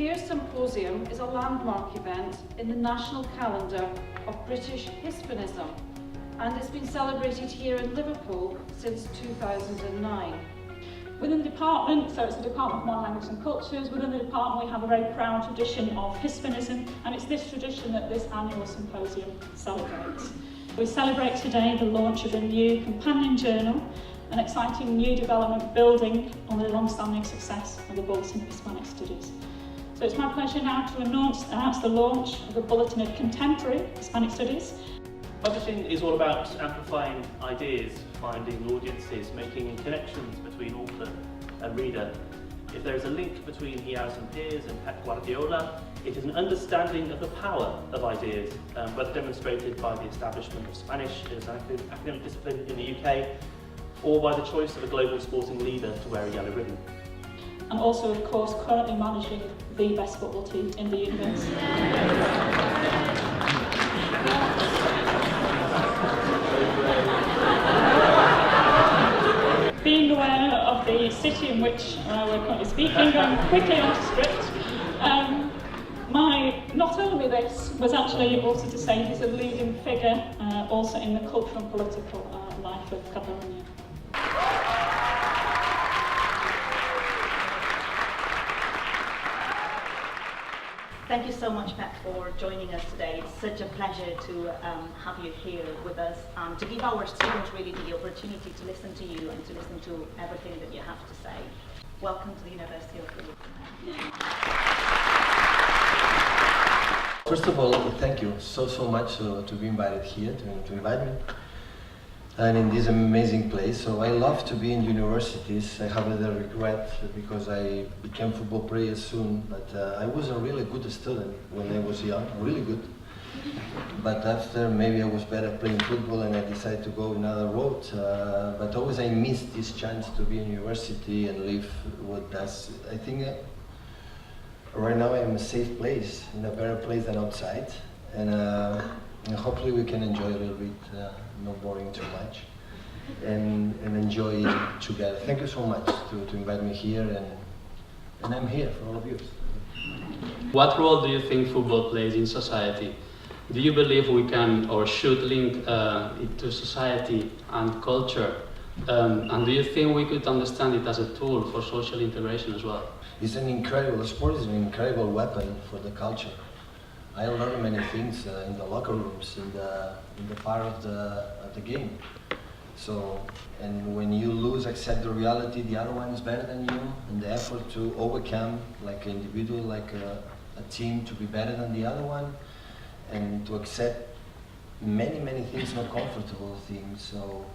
year's Symposium is a landmark event in the national calendar of British Hispanism and it's been celebrated here in Liverpool since 2009. Within the department, so it's the Department of Modern Languages and Cultures, within the department we have a very proud tradition of Hispanism, and it's this tradition that this annual symposium celebrates. We celebrate today the launch of a new companion journal, an exciting new development building on the long-standing success of the Bulletin of Hispanic Studies. So it's my pleasure now to announce the launch of the Bulletin of Contemporary Hispanic Studies. Publishing is all about amplifying ideas, finding audiences, making connections between author and reader. If there is a link between Allison and Pep Guardiola, it is an understanding of the power of ideas, whether demonstrated by the establishment of Spanish as an academic discipline in the UK, or by the choice of a global sporting leader to wear a yellow ribbon. And also, of course, currently managing the best football team in the universe. Being aware of the city in which we're currently speaking, going quickly onto script, not only this was actually also to say he's a leading figure also in the cultural and political life of Catalonia. Thank you so much, Pat, for joining us today. It's such a pleasure to have you here with us, to give our students really the opportunity to listen to you and to listen to everything that you have to say. Welcome to the University of Liverpool. First of all, thank you so much to be invited here, to invite me. And in this amazing place. So I love to be in universities. I have a regret because I became football player soon, but I was a really good student when I was young, really good. But after maybe I was better playing football and I decided to go another road. But always I missed this chance to be in university and live what that's, I think right now I'm in a safe place, in a better place than outside. And hopefully we can enjoy a little bit, not boring too much, and enjoy it together. Thank you so much to invite me here, and I'm here for all of you. What role do you think football plays in society? Do you believe we can or should link it to society and culture? And do you think we could understand it as a tool for social integration as well? It's an incredible, sport is an incredible weapon for the culture. I learned many things in the locker rooms, in the part of the game. So, and when you lose, accept the reality, the other one is better than you, and the effort to overcome, like an individual, like a team, to be better than the other one, and to accept many things, not comfortable things. So,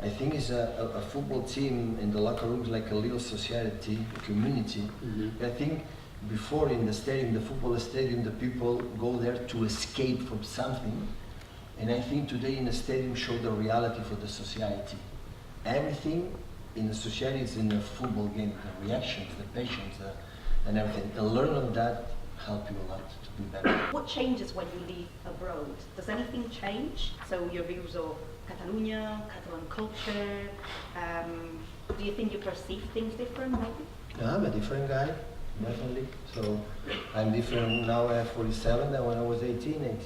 I think it's a football team in the locker rooms like a little society, a community. Mm-hmm. I think before in the stadium, the football stadium, the people go there to escape from something. And I think today in the stadium show the reality for the society. Everything in the society is in the football game, the reactions, the patience, and everything. And learn on that help you a lot to be better. What changes when you leave abroad? Does anything change? So your views of Catalonia, Catalan culture, do you think you perceive things different maybe? Yeah, I'm a different guy. Definitely. So I'm different now at 47 than when I was 18.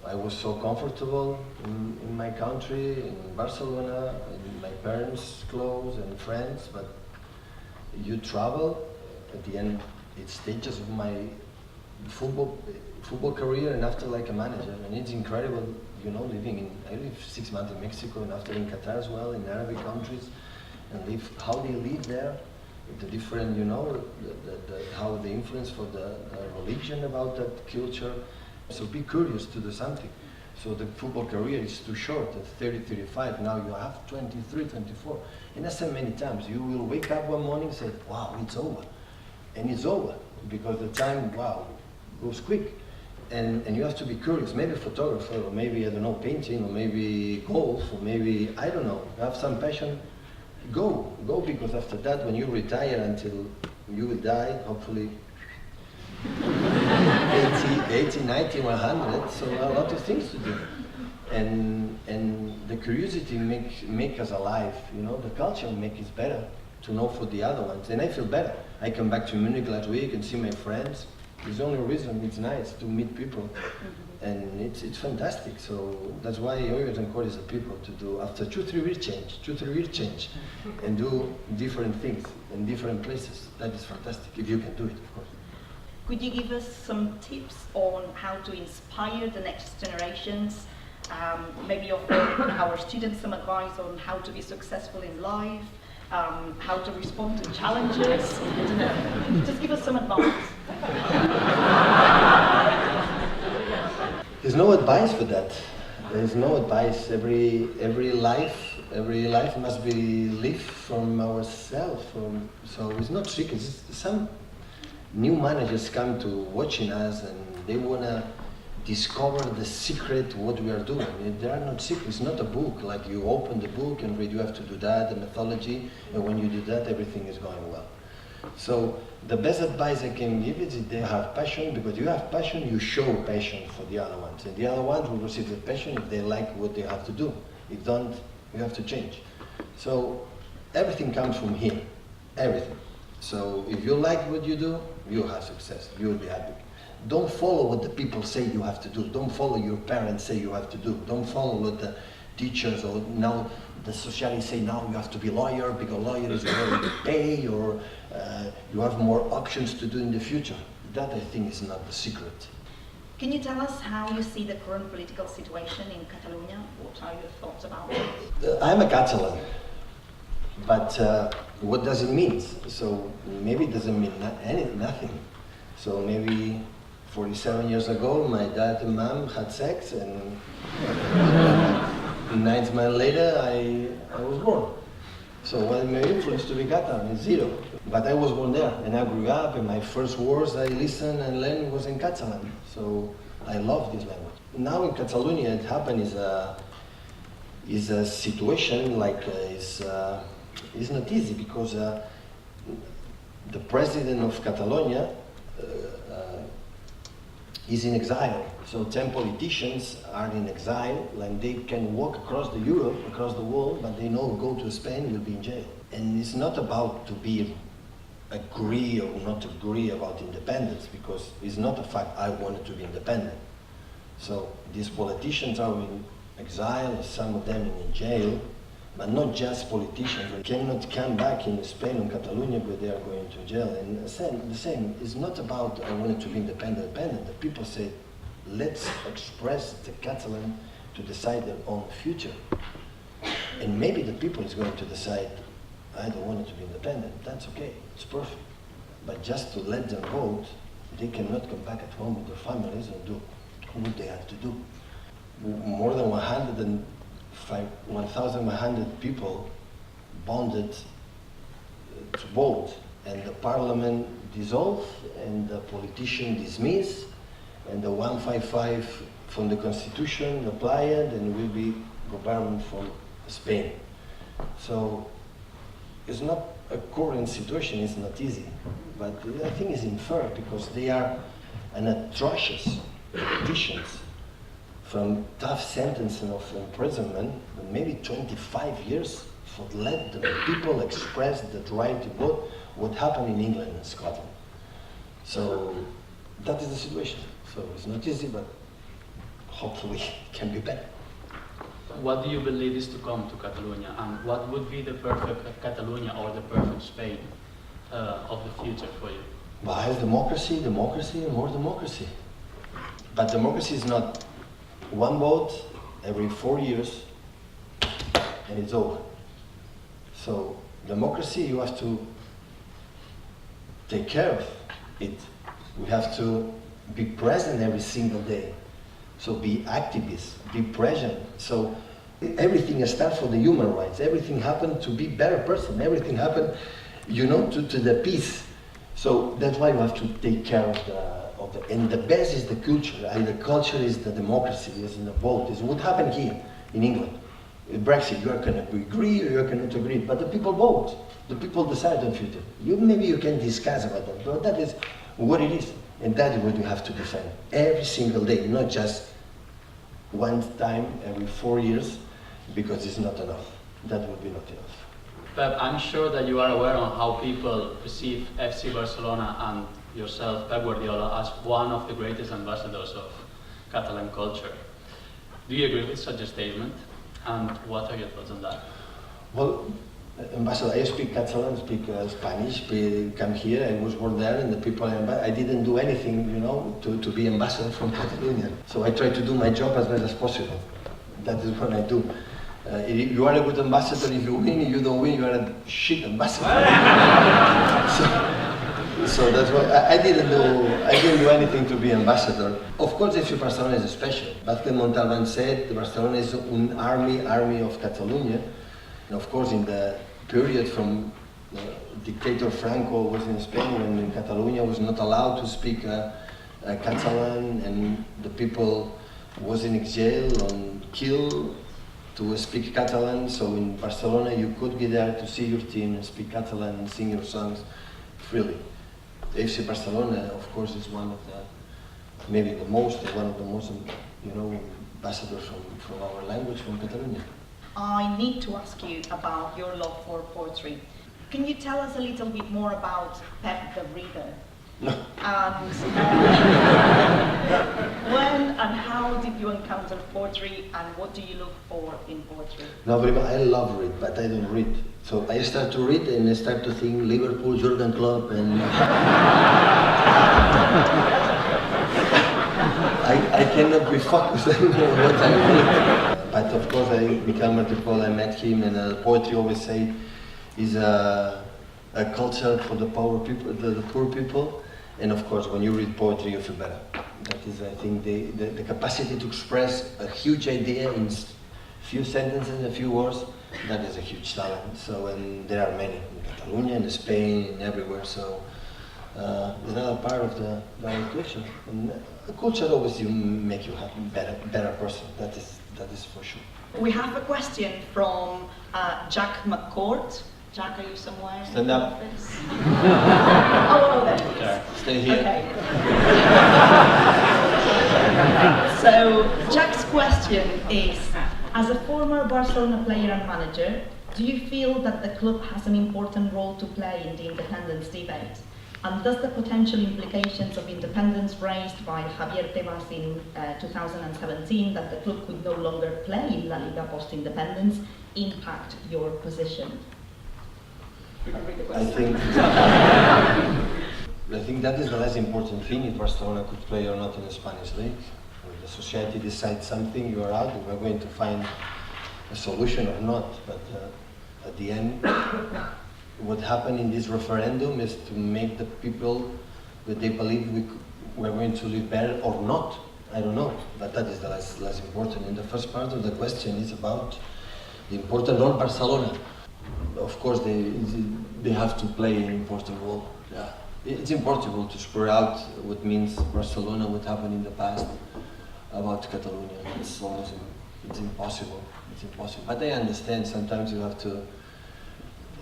I was so comfortable in my country, in Barcelona, in my parents' clothes and friends, but you travel, at the end it stages of my football career and after like a manager, and it's incredible, you know, I lived 6 months in Mexico and after in Qatar as well, in Arabic countries, and how they live there. The different, you know, how the influence for the religion about that culture. So be curious to do something. So the football career is too short, at 30, 35, now you have 23, 24. And I said many times, you will wake up one morning and say, wow, it's over. And it's over, because the time, wow, goes quick. And you have to be curious, maybe a photographer, or maybe, I don't know, painting, or maybe golf, or maybe, I don't know, have some passion. Go, because after that, when you retire until you will die, hopefully 80, 90, 100, so a lot of things to do. And the curiosity make us alive, you know, the culture make us better to know for the other ones. And I feel better. I come back to Munich last week and see my friends. It's the only reason it's nice to meet people, and it's fantastic. So that's why I always encourage the people to do after 2-3 years change, and do different things in different places. That is fantastic if you can do it, of course. Could you give us some tips on how to inspire the next generations? Maybe offer our students some advice on how to be successful in life, how to respond to challenges. I don't know. Just give us some advice. There's no advice for that. There's no advice. Every life must be lived from ourselves. So it's not tricky. Some new managers come to watching us and they wanna discover the secret what we are doing. There are not secrets. It's not a book. Like you open the book and read. You have to do that, the methodology, and when you do that, everything is going well. So the best advice I can give is if they have passion, because you have passion, you show passion for the other ones. And the other ones will receive the passion if they like what they have to do. If don't, you have to change. So everything comes from here, everything. So if you like what you do, you have success, you will be happy. Don't follow what the people say you have to do. Don't follow your parents say you have to do. Don't follow what the teachers or now the socialists say now you have to be lawyer because lawyer is going to pay, or you have more options to do in the future. That I think is not the secret. Can you tell us how you see the current political situation in Catalonia? What are your thoughts about it? I'm a Catalan, but what does it mean? So maybe it doesn't mean nothing. So maybe 47 years ago, my dad and mom had sex, and 9 months later, I was born. So what my influence to be Catalan is zero. But I was born there, and I grew up, and my first words I listened and learned was in Catalan. So I love this language. Now in Catalonia, it happened is a situation like it's not easy because the president of Catalonia is in exile. So 10 politicians are in exile, and they can walk across the Europe, across the world, but they know go to Spain will be in jail. And it's not about to be agree or not agree about independence, because it's not a fact I wanted to be independent. So these politicians are in exile, some of them in jail, but not just politicians. They cannot come back in Spain and Catalonia, but they are going to jail. And the same, it's not about I wanted to be independent. The people say, let's express the Catalan to decide their own future. And maybe the people is going to decide, I don't want it to be independent. That's okay, it's perfect. But just to let them vote, they cannot come back at home with their families and do what they have to do. More than 1,100 people bonded to vote, and the parliament dissolved, and the politician dismissed, and the 155 from the constitution applied, and will be government from Spain. So it's not a current situation, it's not easy, but I think it's unfair because they are an atrocious politicians from tough sentences of imprisonment, maybe 25 years, for let the people express the right to vote, what happened in England and Scotland. So that is the situation. So it's not easy, but hopefully it can be better. What do you believe is to come to Catalonia, and what would be the perfect Catalonia or the perfect Spain of the future for you? Well, democracy, and more democracy. But democracy is not one vote every 4 years and it's over. So democracy, you have to take care of it. We have to be present every single day. So be activists, be present. So everything starts for the human rights. Everything happened to be better person. Everything happened, to the peace. So that's why you have to take care of and the best is the culture. And the culture is the democracy, is in the vote. Is what happened here in England. Brexit, you are going to agree or you cannot agree, but the people vote. The people decide on future. Maybe you can discuss about that, but that is what it is. And that is what you have to defend every single day, not just one time every 4 years, because it's not enough. That would be not enough. But I'm sure that you are aware of how people perceive FC Barcelona and yourself, Pep Guardiola, as one of the greatest ambassadors of Catalan culture. Do you agree with such a statement? And what are your thoughts on that? Well, Ambassador, I speak Catalan, speak Spanish, come here, I was born there, and the people I didn't do anything, you know, to be ambassador from Catalonia. So I try to do my job as best as possible. That is what I do. If you are a good ambassador, if you win, if you don't win, you are a shit ambassador. so that's why I didn't do anything to be ambassador. Of course, FC Barcelona is special. Vázquez Montalbán said Barcelona is an army of Catalonia. And of course, in the period from dictator Franco was in Spain, when Catalonia was not allowed to speak Catalan, and the people was in jail and killed to speak Catalan. So in Barcelona, you could be there to see your team and speak Catalan and sing your songs freely. The FC Barcelona, of course, is one of the, maybe one of the most, you know, ambassadors from our language, from Catalonia. I need to ask you about your love for poetry. Can you tell us a little bit more about Pep the Reader? No. And when and how did you encounter poetry, and what do you look for in poetry? No, but I love read, but I don't read. So I start to read and I start to think Liverpool, Jurgen Klopp, and I cannot be focused on what I read. But of course, I became what you call, I met him, and poetry always say is a culture for the poor people, the poor people. And of course, when you read poetry, you feel better. That is, I think, the capacity to express a huge idea in few sentences, a few words. That is a huge talent. So, and there are many in Catalonia, in Spain, and everywhere. So, it's another part of the culture. And the culture always make you a better person. That is for sure. We have a question from Jack McCourt. Jack, are you somewhere? Stand up. Oh, there he is. Stay here. Okay. So, Jack's question is, as a former Barcelona player and manager, do you feel that the club has an important role to play in the independence debate? And does the potential implications of independence raised by Javier Tebas in 2017, that the club could no longer play in La Liga post-independence, impact your position? I think that is the less important thing, if Barcelona could play or not in the Spanish league. If the society decides something, you are out, we are going to find a solution or not. But at the end, what happened in this referendum is to make the people that they believe we're going to live better or not. I don't know, but that is the less important. And the first part of the question is about the important role Barcelona. Of course, they have to play an important role. Yeah. It's impossible to spread out what means Barcelona, what happened in the past about Catalonia. It's impossible. It's impossible. But I understand sometimes you have to,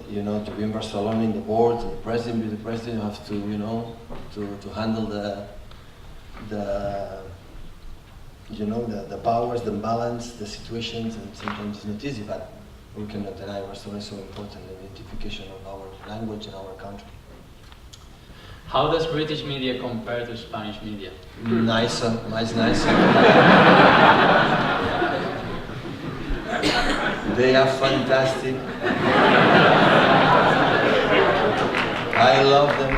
you know, to be in Barcelona in the board, the president, you have to, you know, to handle the powers, the balance, the situations, and sometimes it's not easy, but we cannot deny Barcelona is so important, the identification of our language and our country. How does British media compare to Spanish media? Nicer, much nicer. They are fantastic. I love them.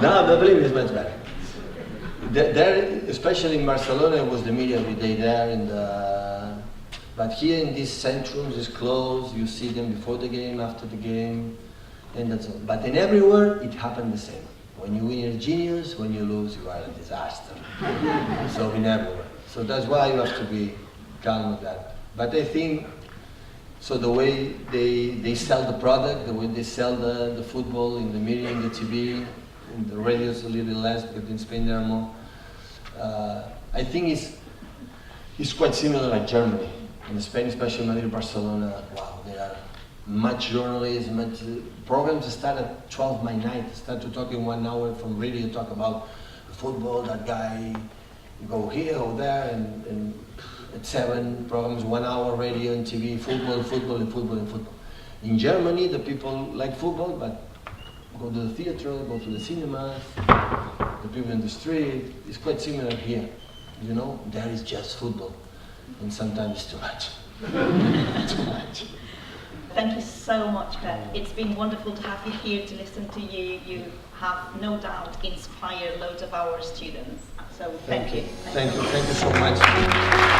No, but believe me, it's much better. There, especially in Barcelona, was the media every day there, but here in these centrums, it's closed, you see them before the game, after the game, and that's all. But in everywhere, it happened the same. When you win, you're a genius, when you lose, you are a disaster. So in everywhere. So that's why you have to be calm with that. But I think, so the way they sell the product, the way they sell the football in the media, in the TV, in the radios a little bit less, but in Spain there are more. I think it's quite similar like Germany. In Spain, especially Madrid, Barcelona, wow, there are much journalism, programs start at 12 by night, start to talk in 1 hour from radio, talk about football, that guy, go here or there, and at 7 programs, 1 hour radio and TV, football. In Germany, the people like football, but go to the theatre, go to the cinemas, the people in the street. It's quite similar here. You know, there is just football, and sometimes it's too much. Too much. Thank you so much, Pep. It's been wonderful to have you here to listen to you. You have no doubt inspired loads of our students. So thank you. Thank you so much.